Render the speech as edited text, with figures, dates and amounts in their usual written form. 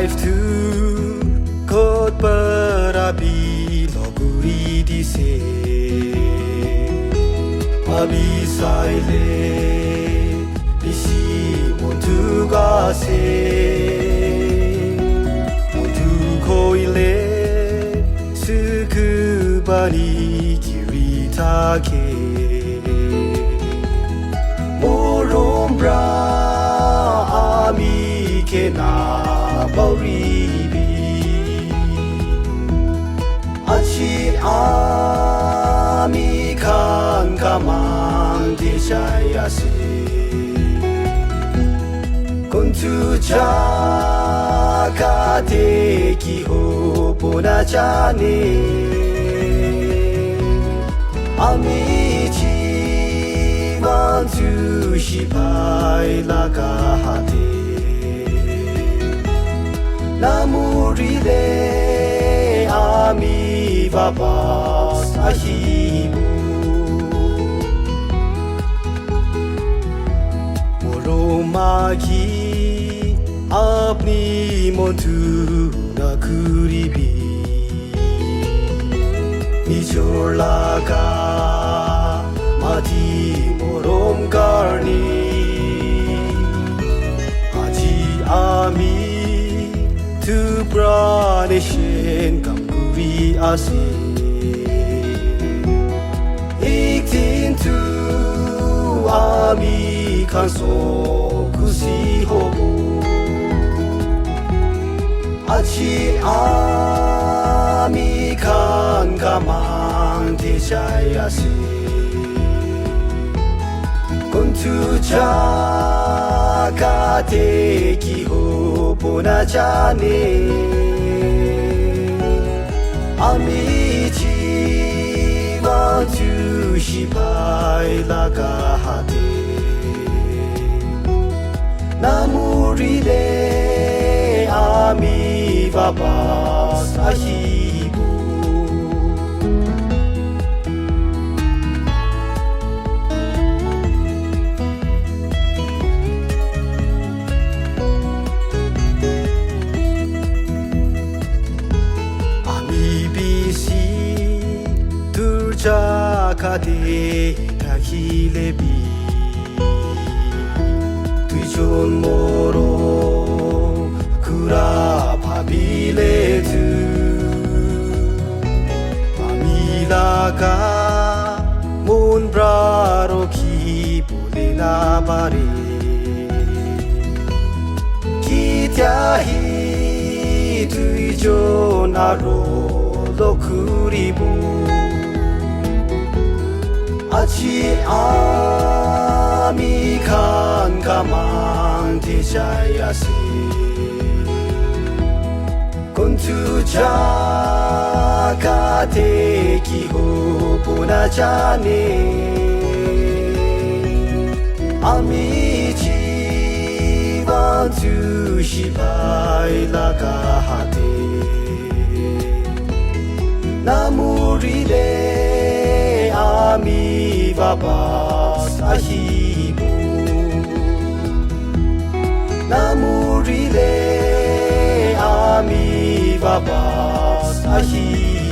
life to God parabi loguri dise abi saile bisi montu ga se montu koile sukubari kirita ke morumbra ami ke na bauribi achi ami kan kaman deshayase kuntu chakate ki ho pona chane ami chi want to shipai lagahate namurile ami baba sahibu moromagi apni montu nakuribi nijolaga mati morom garni aji ami tu pranishin kamuri ase iktin tu ami kanso kusi hobu achi ami kan kaman deshayase kuntu chakate ki ho pona chane ami chi want to shipai lagahate namurile ami baba sahibu Jakate takilebi tuijon moro kura pabile tu pamilaga mon braro ki bolena bare kityahi tuijon aro lokuribu achi ami kan kaman deshayase kuntu chakate ki ho pona chane ami chi want to shipai lagahate namurile ami baba sahibu namurile ami baba sahibu